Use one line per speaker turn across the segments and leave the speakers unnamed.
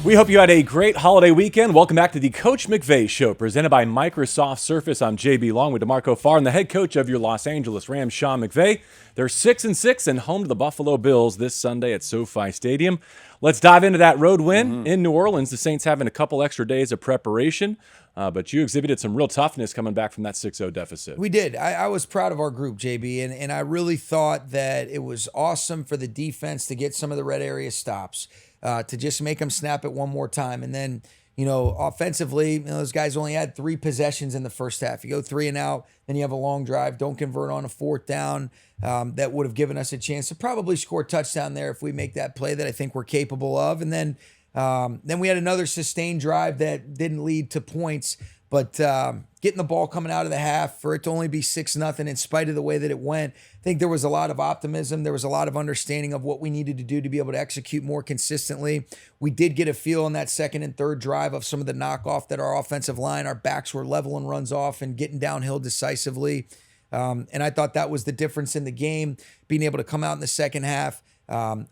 We hope you had a great holiday weekend. Welcome back to the Coach McVay Show, presented by Microsoft Surface. I'm JB, along with D'Marco Farr and the head coach of your Los Angeles Rams, Sean McVay. They're 6-6 and home to the Buffalo Bills this Sunday at SoFi Stadium. Let's dive into that road win in New Orleans. The Saints having a couple extra days of preparation, but you exhibited some real toughness coming back from that 6-0 deficit.
We did. I was proud of our group, JB, and I really thought that it was awesome for the defense to get some of the red area stops. To just make them snap it one more time. And then, offensively, those guys only had 3 possessions in the first half. You go 3 and out, then you have a long drive, don't convert on a 4th down. That would have given us a chance to probably score a touchdown there if we make that play that I think we're capable of. And then we had another sustained drive that didn't lead to points. But getting the ball coming out of the half, for it to only be 6-0 in spite of the way that it went, I think there was a lot of optimism. There was a lot of understanding of what we needed to do to be able to execute more consistently. We did get a feel in that second and third drive of some of the knockoff that our offensive line, our backs were leveling runs off and getting downhill decisively. And I thought that was the difference in the game, being able to come out in the second half,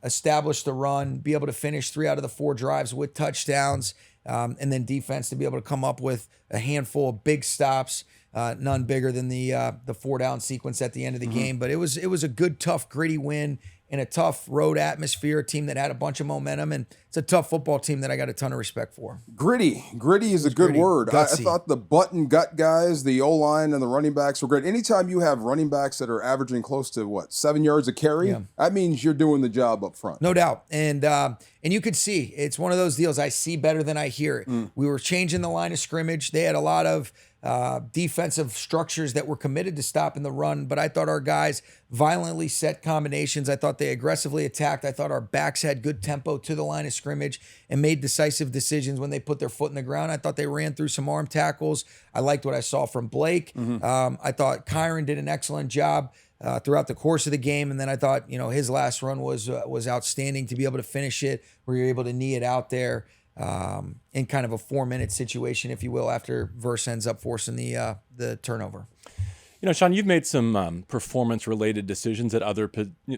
establish the run, be able to finish 3 out of the 4 drives with touchdowns. And then defense to be able to come up with a handful of big stops, none bigger than the 4-down sequence at the end of the game. But it was a good, tough, gritty win in a tough road atmosphere, a team that had a bunch of momentum, and it's a tough football team that I got a ton of respect for.
Gritty is a good word. I thought the butt and gut guys, the O-line and the running backs were great. Anytime you have running backs that are averaging close to 7 yards a carry, that means you're doing the job up front.
No doubt. And you could see it's one of those deals. I see better than I hear it. We were changing the line of scrimmage. They had a lot of defensive structures that were committed to stopping the run, but I thought our guys violently set combinations. I thought they aggressively attacked. I thought our backs had good tempo to the line of scrimmage and made decisive decisions when they put their foot in the ground. I thought they ran through some arm tackles. I liked what I saw from Blake. I thought Kyron did an excellent job throughout the course of the game, and then I thought his last run was outstanding to be able to finish it, where you're able to knee it out there. In kind of a 4-minute situation, if you will, after Verse ends up forcing the turnover.
Sean, you've made some performance-related decisions at other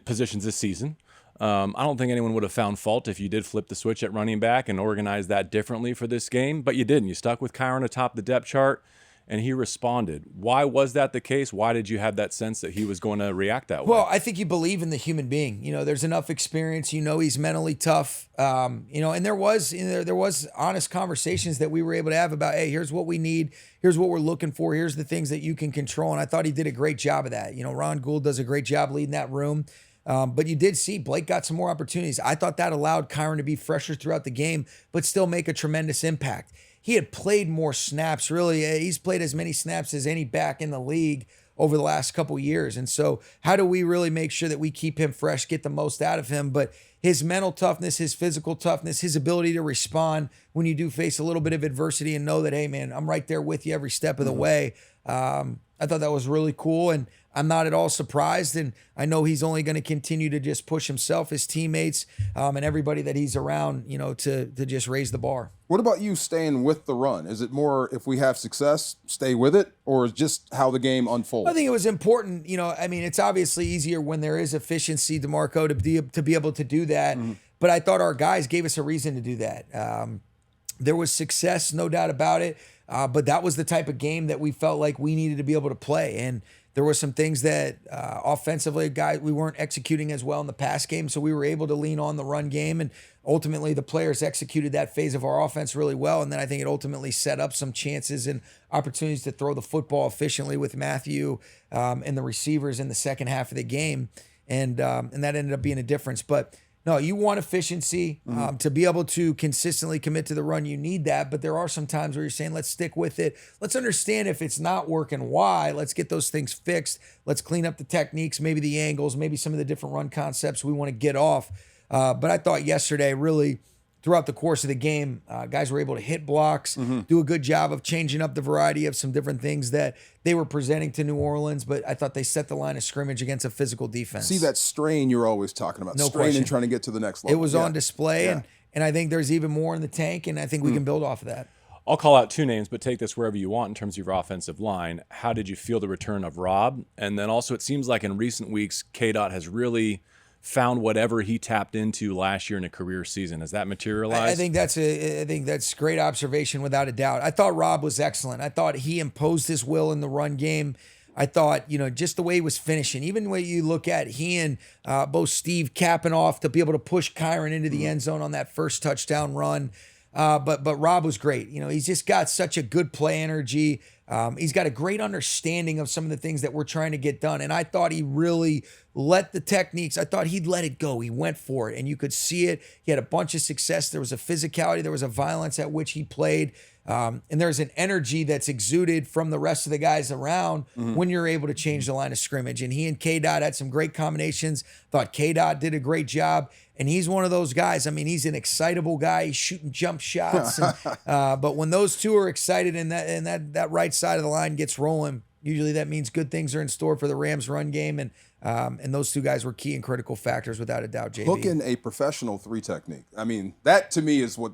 positions this season. I don't think anyone would have found fault if you did flip the switch at running back and organize that differently for this game, but you didn't. You stuck with Kyron atop the depth chart, and he responded. Why was that the case? Why did you have that sense that he was going to react that way?
Well, I think you believe in the human being. There's enough experience. He's mentally tough. And there was honest conversations that we were able to have about, hey, here's what we need. Here's what we're looking for. Here's the things that you can control. And I thought he did a great job of that. Ron Gould does a great job leading that room. But you did see Blake got some more opportunities. I thought that allowed Kyron to be fresher throughout the game, but still make a tremendous impact. He had played more snaps, really. He's played as many snaps as any back in the league over the last couple years. And so how do we really make sure that we keep him fresh, get the most out of him? But his mental toughness, his physical toughness, his ability to respond when you do face a little bit of adversity and know that, hey, man, I'm right there with you every step of the way. I thought that was really cool, and I'm not at all surprised, and I know he's only going to continue to just push himself, his teammates, and everybody that he's around, to just raise the bar.
What about you staying with the run? Is it more if we have success, stay with it, or is just how the game unfolds?
I think it was important. It's obviously easier when there is efficiency, D'Marco, to be able to do that, but I thought our guys gave us a reason to do that. There was success, no doubt about it. But that was the type of game that we felt like we needed to be able to play. And there were some things that offensively, we weren't executing as well in the pass game, so we were able to lean on the run game. And ultimately, the players executed that phase of our offense really well. And then I think it ultimately set up some chances and opportunities to throw the football efficiently with Matthew and the receivers in the second half of the game. And that ended up being a difference. But no, you want efficiency to be able to consistently commit to the run. You need that, but there are some times where you're saying, let's stick with it. Let's understand if it's not working, why. Let's get those things fixed. Let's clean up the techniques, maybe the angles, maybe some of the different run concepts we want to get off. But I thought yesterday, really, throughout the course of the game, guys were able to hit blocks, do a good job of changing up the variety of some different things that they were presenting to New Orleans, but I thought they set the line of scrimmage against a physical defense.
See that strain you're always talking about,
No
strain
question.
and trying to get to the next level.
It was on display, and I think there's even more in the tank, and I think we can build off of that.
I'll call out 2 names, but take this wherever you want in terms of your offensive line. How did you feel the return of Rob? And then also, it seems like in recent weeks, KDOT has really found whatever he tapped into last year in a career season? Has that materialized?
I think that's great observation without a doubt. I thought Rob was excellent. I thought he imposed his will in the run game. I thought, just the way he was finishing, even when you look at he and both Steve capping off to be able to push Kyron into the end zone on that first touchdown run. But Rob was great. He's just got such a good play energy. He's got a great understanding of some of the things that we're trying to get done. And I thought he really let the techniques, I thought he'd let it go. He went for it and you could see it. He had a bunch of success. There was a physicality, there was a violence at which he played. And there's an energy that's exuded from the rest of the guys around when you're able to change the line of scrimmage. And he and K-Dot had some great combinations. Thought K-Dot did a great job. And he's one of those guys. I mean, he's an excitable guy. He's shooting jump shots. And, but when those two are excited and that right side of the line gets rolling, usually that means good things are in store for the Rams run game. And those two guys were key and critical factors without a doubt, JB.
Hooking a professional 3 technique. I mean, that to me is what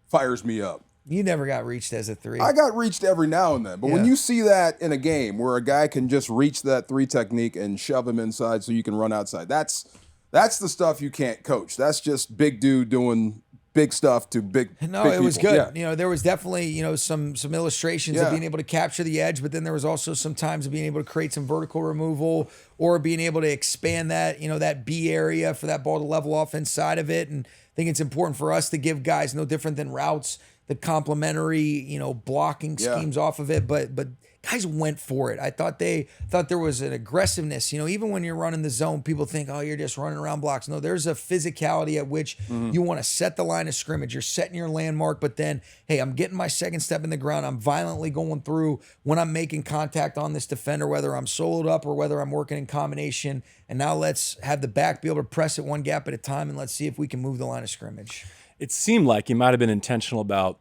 fires me up.
You never got reached as a 3.
I got reached every now and then. But when you see that in a game where a guy can just reach that 3 technique and shove him inside so you can run outside, that's the stuff you can't coach. That's just big dude doing big stuff to big
No,
big
it was
people.
good.
Yeah.
There was definitely, some illustrations of being able to capture the edge, but then there was also some times of being able to create some vertical removal or being able to expand that, that B area for that ball to level off inside of it. And I think it's important for us to give guys, no different than routes, the complementary, blocking schemes off of it, but guys went for it. I thought there was an aggressiveness. Even when you're running the zone, people think, oh, you're just running around blocks. No, there's a physicality at which you want to set the line of scrimmage. You're setting your landmark, but then, hey, I'm getting my second step in the ground. I'm violently going through when I'm making contact on this defender, whether I'm soloed up or whether I'm working in combination. And now let's have the back be able to press it one gap at a time, and let's see if we can move the line of scrimmage.
It seemed like he might have been intentional about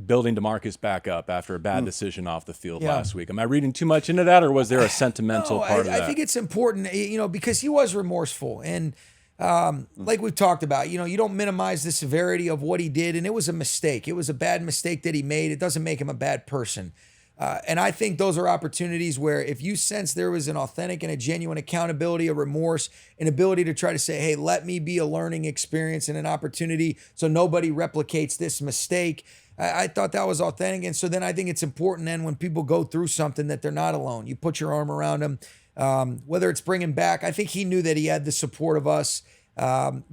building Demarcus back up after a bad decision off the field last week. Am I reading too much into that, or was there a sentimental part of that?
I think it's important, because he was remorseful. And like we've talked about, you don't minimize the severity of what he did. And it was a mistake. It was a bad mistake that he made. It doesn't make him a bad person. And I think those are opportunities where if you sense there was an authentic and a genuine accountability, a remorse, an ability to try to say, hey, let me be a learning experience and an opportunity so nobody replicates this mistake. I thought that was authentic. And so then I think it's important then when people go through something that they're not alone. You put your arm around them, whether it's bringing back. I think he knew that he had the support of us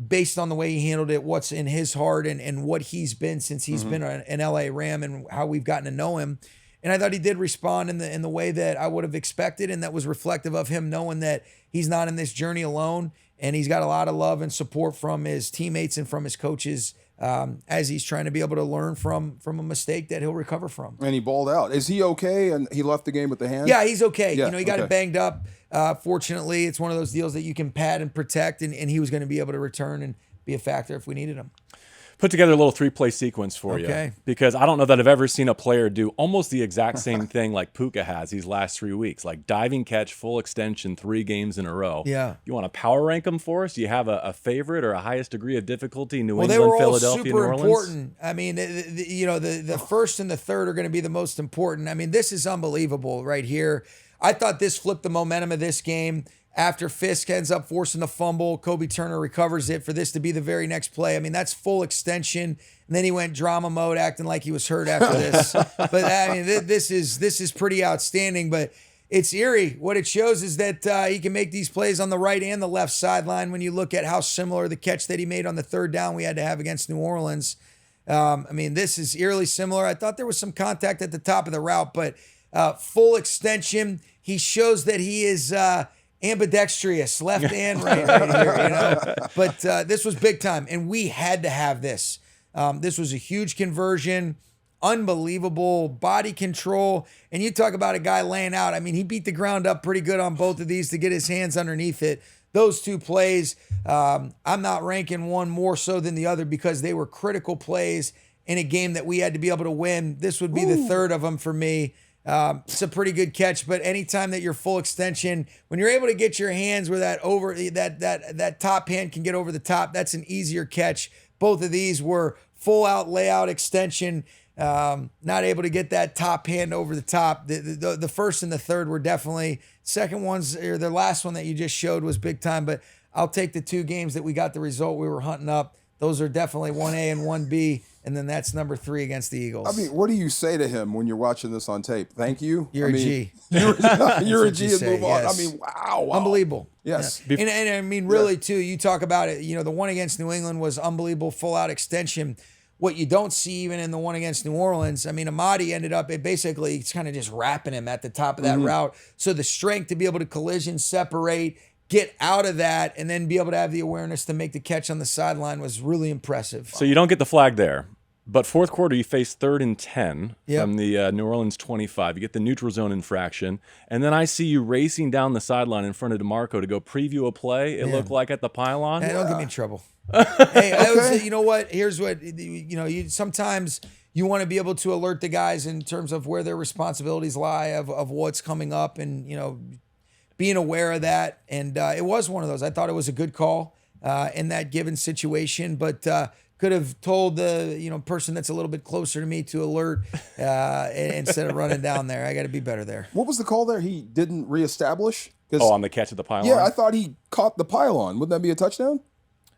based on the way he handled it, what's in his heart and what he's been since he's been an LA Ram and how we've gotten to know him. And I thought he did respond in the way that I would have expected, and that was reflective of him knowing that he's not in this journey alone, and he's got a lot of love and support from his teammates and from his coaches as he's trying to be able to learn from a mistake that he'll recover from.
And he balled out. Is he okay? And he left the game with the hand?
Yeah, he's okay.
Yeah,
he got it banged up. Fortunately, it's one of those deals that you can pad and protect, and he was going to be able to return and be a factor if we needed him.
Put together a little 3-play sequence for you, because I don't know that I've ever seen a player do almost the exact same thing like Puka has these last 3 weeks, like diving catch, full extension, 3 games in a row.
Yeah.
You want to power rank them for us? Do you have a favorite or a highest degree of difficulty? New England,
they were all
Philadelphia,
super
New Orleans?
important. I mean, the first and the third are going to be the most important. I mean, this is unbelievable right here. I thought this flipped the momentum of this game. After Fiske ends up forcing the fumble, Kobe Turner recovers it for this to be the very next play. I mean, that's full extension. And then he went drama mode, acting like he was hurt after this. But I mean, this is pretty outstanding. But it's eerie. What it shows is that he can make these plays on the right and the left sideline. When you look at how similar the catch that he made on the third down we had to have against New Orleans. I mean, this is eerily similar. I thought there was some contact at the top of the route, but full extension. He shows that he is ambidextrous, left and right here, But this was big time, and we had to have this. This was a huge conversion, unbelievable body control, and you talk about a guy laying out. I mean, he beat the ground up pretty good on both of these to get his hands underneath it. Those 2 plays, I'm not ranking one more so than the other because they were critical plays in a game that we had to be able to win. This would be the third of them for me. It's a pretty good catch, but anytime that you're full extension, when you're able to get your hands where that top hand can get over the top, that's an easier catch. Both of these were full out layout extension, not able to get that top hand over the top. The first and the third were definitely Second one's, or the last one that you just showed was big time, but I'll take the 2 games that we got the result we were hunting up. Those are definitely 1A and 1B, and then that's number 3 against the Eagles.
I mean, what do you say to him when you're watching this on tape? Thank you.
You're a G.
You're a G and move on.
Yes.
I mean, wow.
Unbelievable.
Yes.
Yeah. And I mean, really, too, you talk about it, the one against New England was unbelievable, full-out extension. What you don't see even in the one against New Orleans, I mean, Amadi ended up, it's kind of just wrapping him at the top of that route. So the strength to be able to collision, separate, get out of that, and then be able to have the awareness to make the catch on the sideline was really impressive.
So you don't get the flag there. But fourth quarter, you face 3rd and 10 from the New Orleans 25. You get the neutral zone infraction. And then I see you racing down the sideline in front of D'Marco to go preview a play, it looked like, at the pylon.
Hey, don't get me in trouble. Hey, you know what? Here's what, sometimes you want to be able to alert the guys in terms of where their responsibilities lie of what's coming up and, being aware of that. And it was one of those. I thought it was a good call in that given situation, but could have told the person that's a little bit closer to me to alert instead of running down there. I got to be better there.
What was the call there? He didn't reestablish?
On the catch at the pylon?
Yeah, I thought he caught the pylon. Wouldn't that be a touchdown?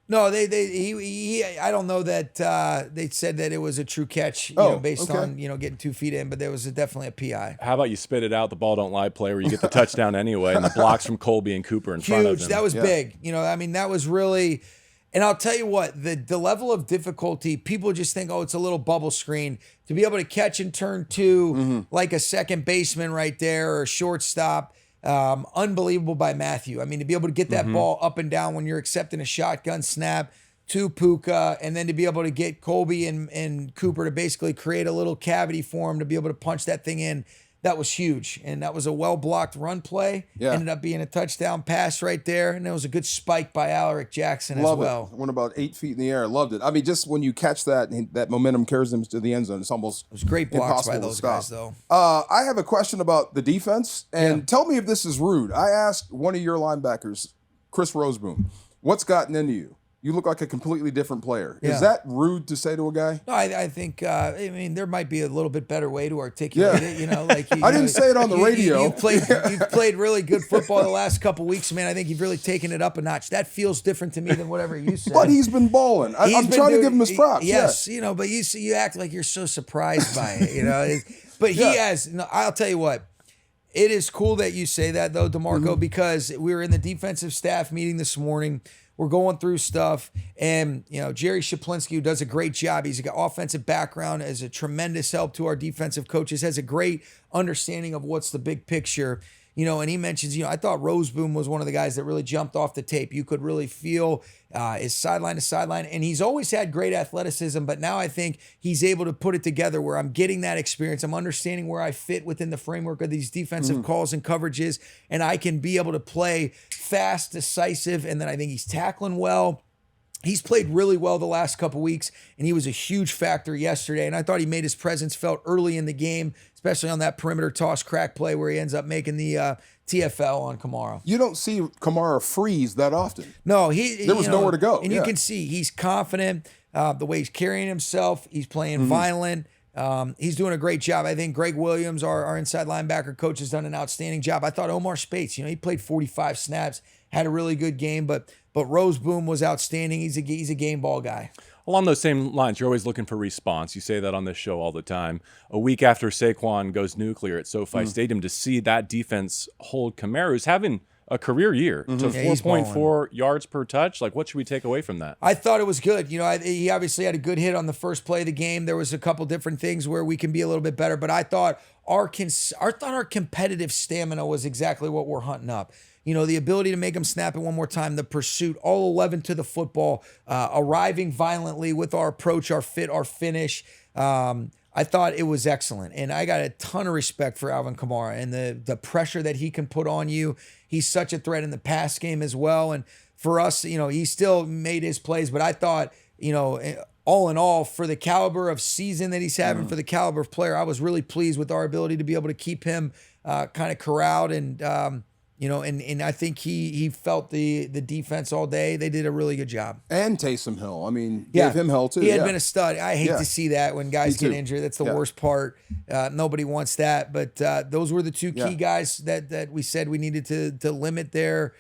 No, I don't know that they said that it was a true catch, based on getting 2 feet in, but there was definitely a PI.
How about you spit it out, the ball don't lie play where you get the touchdown anyway, and the blocks from Colby and Cooper in front of him.
That was big. That was really, and I'll tell you what, the level of difficulty, people just think, it's a little bubble screen. To be able to catch and turn 2 like a second baseman right there or a shortstop. Unbelievable by Matthew. I mean, to be able to get that ball up and down when you're accepting a shotgun snap to Puka, and then to be able to get Colby and Cooper to basically create a little cavity for him to be able to punch that thing in. That was huge. And that was a well-blocked run play. Yeah. Ended up being a touchdown pass right there. And it was a good spike by Alaric Jackson as well.
It went about 8 feet in the air. I loved it. I mean, just when you catch that, that momentum carries them to the end zone. It was
great blocks by those guys, though.
I have a question about the defense. And tell me if this is rude. I asked one of your linebackers, Chris Roseboom, what's gotten into you? You look like a completely different player. Yeah. Is that rude to say to a guy?
No, I think, there might be a little bit better way to articulate it.
I didn't say it on the radio.
You've played really good football the last couple weeks, man. I think you've really taken it up a notch. That feels different to me than whatever you said.
But he's been balling. I'm trying to give him his props.
Yes, but you act like you're so surprised by it, But he has, I'll tell you what. It is cool that you say that, though, D'Marco, because we were in the defensive staff meeting this morning. We're going through stuff, and Jerry Shaplinski, who does a great job. He's got offensive background, is a tremendous help to our defensive coaches, has a great understanding of what's the big picture. And he mentions, I thought Roseboom was one of the guys that really jumped off the tape. You could really feel his sideline to sideline, and he's always had great athleticism, but now I think he's able to put it together where I'm getting that experience. I'm understanding where I fit within the framework of these defensive calls and coverages, and I can be able to play fast, decisive, and then I think he's tackling well. He's played really well the last couple weeks, and he was a huge factor yesterday, and I thought he made his presence felt early in the game, especially on that perimeter toss crack play where he ends up making the TFL on Kamara.
You don't see Kamara freeze that often.
No,
there was nowhere to go.
And you can see he's confident, the way he's carrying himself. He's playing violent. He's doing a great job. I think Greg Williams, our inside linebacker coach, has done an outstanding job. I thought Omar Spates, he played 45 snaps, had a really good game, but Roseboom was outstanding. He's a game ball guy.
Along those same lines, you're always looking for response. You say that on this show all the time. A week after Saquon goes nuclear at SoFi Stadium, to see that defense hold Kamara, who's having a career year to 4.4 yards per touch. What should we take away from that?
I thought it was good. He obviously had a good hit on the first play of the game. There was a couple different things where we can be a little bit better, but I thought our competitive stamina was exactly what we're hunting up. The ability to make him snap it one more time, the pursuit, all 11 to the football, arriving violently with our approach, our fit, our finish. I thought it was excellent. And I got a ton of respect for Alvin Kamara and the pressure that he can put on you. He's such a threat in the pass game as well. And for us, he still made his plays, but I thought, all in all, for the caliber of season that he's having, for the caliber of player, I was really pleased with our ability to be able to keep him kind of corralled and And I think he felt the defense all day. They did a really good job.
And Taysom Hill. I mean, gave him hell too.
He had been a stud. I hate to see that when guys get injured. That's the worst part. Nobody wants that. But those were the two key guys that we said we needed to limit their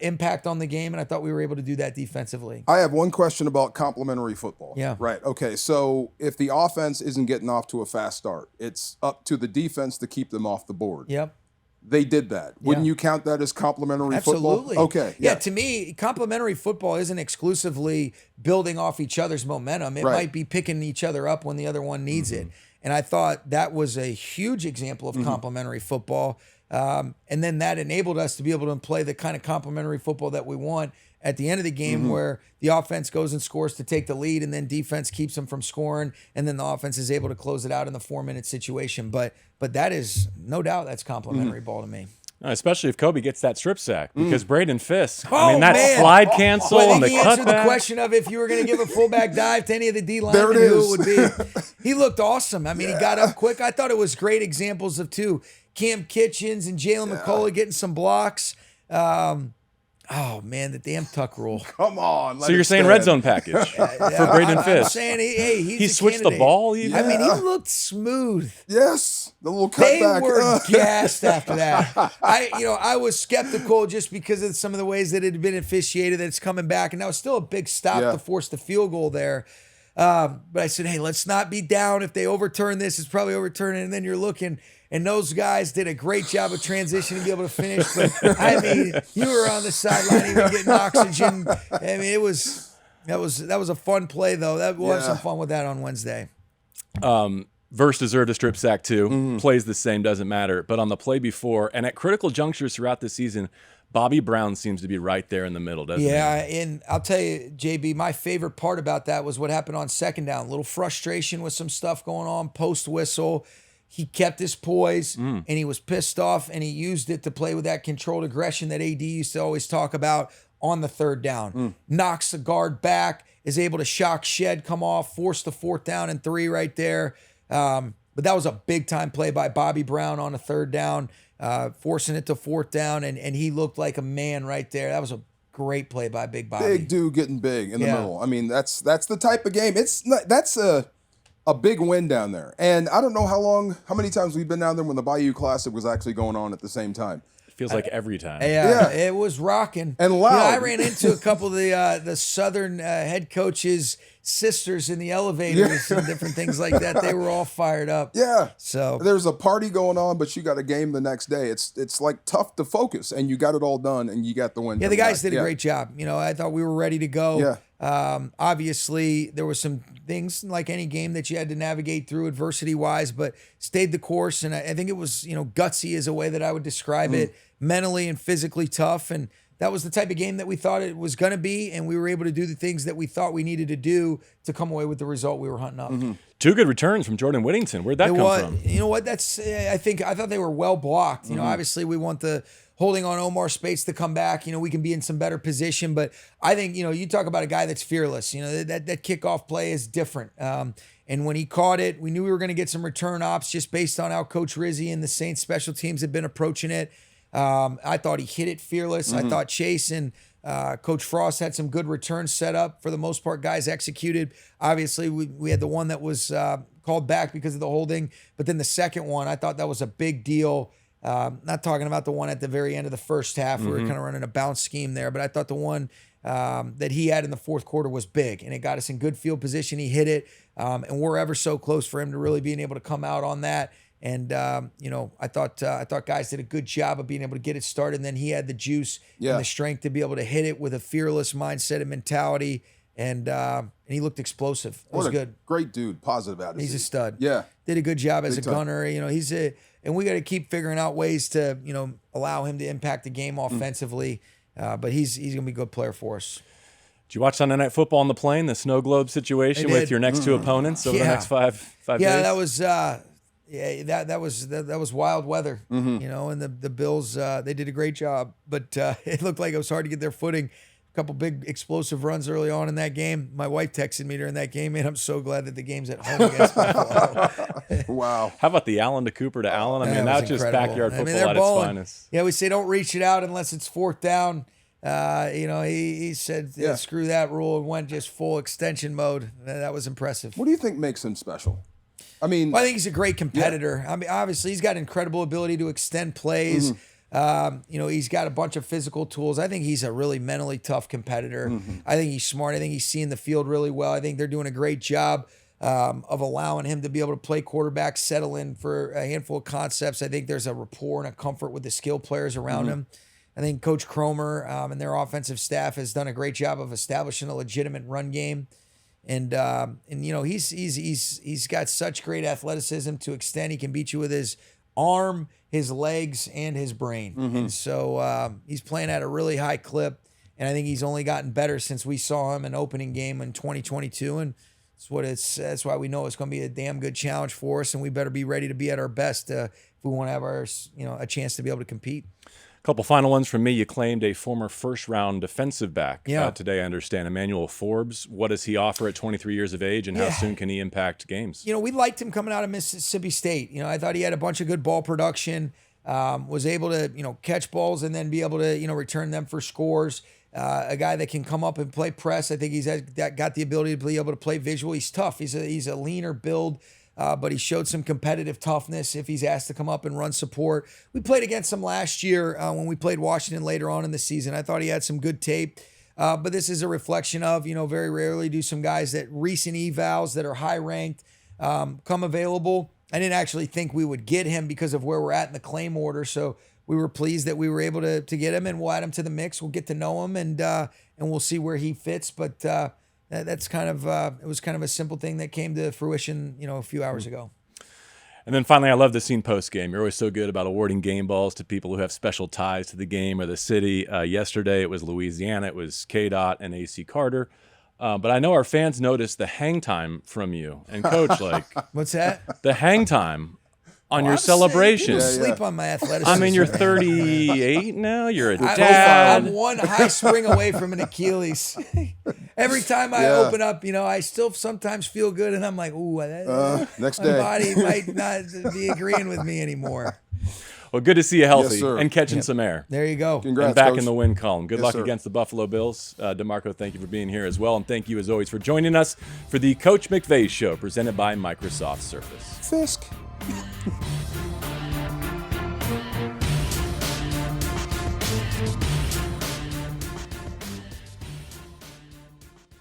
impact on the game, and I thought we were able to do that defensively.
I have one question about complementary football.
Yeah.
Right. Okay. So if the offense isn't getting off to a fast start, it's up to the defense to keep them off the board.
Yep.
They did that. Wouldn't you count that as complementary
Absolutely.
football? Okay.
Yeah. To me, complementary football isn't exclusively building off each other's momentum. It might be picking each other up when the other one needs it. And I thought that was a huge example of complementary football. And then that enabled us to be able to play the kind of complementary football that we want at the end of the game, where the offense goes and scores to take the lead, and then defense keeps them from scoring, and then the offense is able to close it out in the 4-minute situation. But that is no doubt that's complementary ball to me.
Especially if Kobe gets that strip sack, because Braden Fiske, that slide cancel and the
he answered the
cutback.
question of if you were going to give a fullback dive to any of the D linemen, who it would be. He looked awesome. I mean, he got up quick. I thought it was great examples of Cam Kitchens and Jalen McCullough getting some blocks. Oh, man, the damn tuck rule.
Come on.
So you're saying red zone package for Braden Fiske.
I'm saying, he's
he switched the ball even?
I mean, he looked smooth.
Yes. The little
They
cutback.
were gassed after that. I was skeptical just because of some of the ways that it had been officiated, that it's coming back. And that was still a big stop to force the field goal there. But I said, hey, let's not be down. If they overturn this, it's probably overturning. And then you're looking, and those guys did a great job of transitioning to be able to finish. But I mean, you were on the sideline even getting oxygen. I mean, that was a fun play though. We'll have some fun with that on Wednesday.
Verse deserved a strip sack too. Plays the same, doesn't matter. But on the play before, and at critical junctures throughout the season, Bobby Brown seems to be right there in the middle, doesn't he?
Yeah, and I'll tell you, JB, my favorite part about that was what happened on second down. A little frustration with some stuff going on post whistle. He kept his poise, and he was pissed off, and he used it to play with that controlled aggression that AD used to always talk about on the third down. Knocks the guard back, is able to shock shed, come off, force the 4th down and 3 right there. But that was a big-time play by Bobby Brown on a third down, forcing it to 4th down, and he looked like a man right there. That was a great play by Big Bobby.
Big dude getting big in the middle. I mean, that's the type of game. That's a big win down there. And I don't know how many times we've been down there when the Bayou Classic was actually going on at the same time.
It feels like every time.
Yeah, it was rocking.
And loud.
I ran into a couple of the Southern head coaches' sisters in the elevators and different things like that. They were all fired up.
Yeah.
So
there's a party going on, but you got a game the next day. It's like tough to focus, and you got it all done, and you got the win.
Yeah, the guys did a great job. I thought we were ready to go.
Yeah.
Obviously, there were some things like any game that you had to navigate through adversity-wise, but stayed the course. And I think it was, gutsy is a way that I would describe it, mentally and physically tough. And that was the type of game that we thought it was going to be, and we were able to do the things that we thought we needed to do to come away with the result we were hunting up.
2 good returns from Jordan Whittington. Where'd that come from?
You know what? I thought they were well blocked. Obviously we want the holding on Omar Spates to come back. We can be in some better position, but I think, you talk about a guy that's fearless. That kickoff play is different. And when he caught it, we knew we were going to get some return ops just based on how Coach Rizzi and the Saints special teams had been approaching it. I thought he hit it fearless. I thought Chase and Coach Frost had some good returns set up. For the most part, guys executed. Obviously, we had the one that was called back because of the holding, but then the second one, I thought that was a big deal. Not talking about the one at the very end of the first half. We were kind of running a bounce scheme there, but I thought the one that he had in the fourth quarter was big, and it got us in good field position. He hit it, and we're ever so close for him to really being able to come out on that. And I thought guys did a good job of being able to get it started. And then he had the juice and the strength to be able to hit it with a fearless mindset and mentality. And he looked explosive. It was good.
Great dude, positive attitude.
He's a stud.
Yeah,
did a good job as a gunner. And we got to keep figuring out ways to allow him to impact the game offensively. But he's gonna be a good player for us.
Did you watch Sunday Night Football on the plane, the snow globe situation with your next 2 opponents over the next five days?
Yeah, that was. That was wild weather, and the Bills they did a great job, but it looked like it was hard to get their footing. couple big explosive runs early on in that game. My wife texted me during that game, and I'm so glad that the game's at home against Buffalo.
Wow.
How about the Allen to Cooper to Allen? I mean, that's just
incredible.
backyard football
they're
at
balling.
its finest.
Yeah, we say don't reach it out unless it's fourth down. He said, screw that rule, and went just full extension mode. That was impressive.
What do you think makes him special? I mean,
well, I think he's a great competitor. I mean, obviously, he's got incredible ability to extend plays. He's got a bunch of physical tools. I think he's a really mentally tough competitor. I think he's smart. I think he's seeing the field really well. I think they're doing a great job of allowing him to be able to play quarterback, settle in for a handful of concepts. I think there's a rapport and a comfort with the skill players around him. I think Coach Cromer and their offensive staff has done a great job of establishing a legitimate run game. And he's got such great athleticism to extend. He can beat you with his arm, his legs, and his brain. And so he's playing at a really high clip. And I think he's only gotten better since we saw him in opening game in 2022. And that's why we know it's going to be a damn good challenge for us. And we better be ready to be at our best if we want to have a chance to be able to compete.
Couple final ones from me. You claimed a former first-round defensive back today, I understand. Emmanuel Forbes. What does he offer at 23 years of age, and how soon can he impact games?
We liked him coming out of Mississippi State. I thought he had a bunch of good ball production, was able to, catch balls and then be able to, return them for scores. A guy that can come up and play press. I think he's got the ability to be able to play visual. He's tough. He's a leaner build. But he showed some competitive toughness if he's asked to come up and run support. We played against him last year when we played Washington later on in the season. I thought he had some good tape. But this is a reflection of, very rarely do some guys that recent evals that are high ranked come available. I didn't actually think we would get him because of where we're at in the claim order. So we were pleased that we were able to get him, and we'll add him to the mix. We'll get to know him, and we'll see where he fits. But that's kind of it was kind of a simple thing that came to fruition, a few hours ago.
And then finally, I love the scene post-game. You're always so good about awarding game balls to people who have special ties to the game or the city. Yesterday, it was Louisiana. It was KDOT and AC Carter. But I know our fans noticed the hang time from you. And Coach,
what's that?
The hang time on your celebration.
Sleep on my athleticism.
I mean, you're 38 now. You're a dad.
I'm one high spring away from an Achilles. Every time I open up, I still sometimes feel good, and I'm like, ooh,
next
my
day.
body might not be agreeing with me anymore.
Well, good to see you healthy
Yes,
and catching some air.
There you go.
Congrats,
and back
Coach.
in the win column. Good luck
sir.
against the Buffalo Bills. D'Marco, thank you for being here as well. And thank you, as always, for joining us for the Coach McVay Show, presented by Microsoft Surface.
Fiske.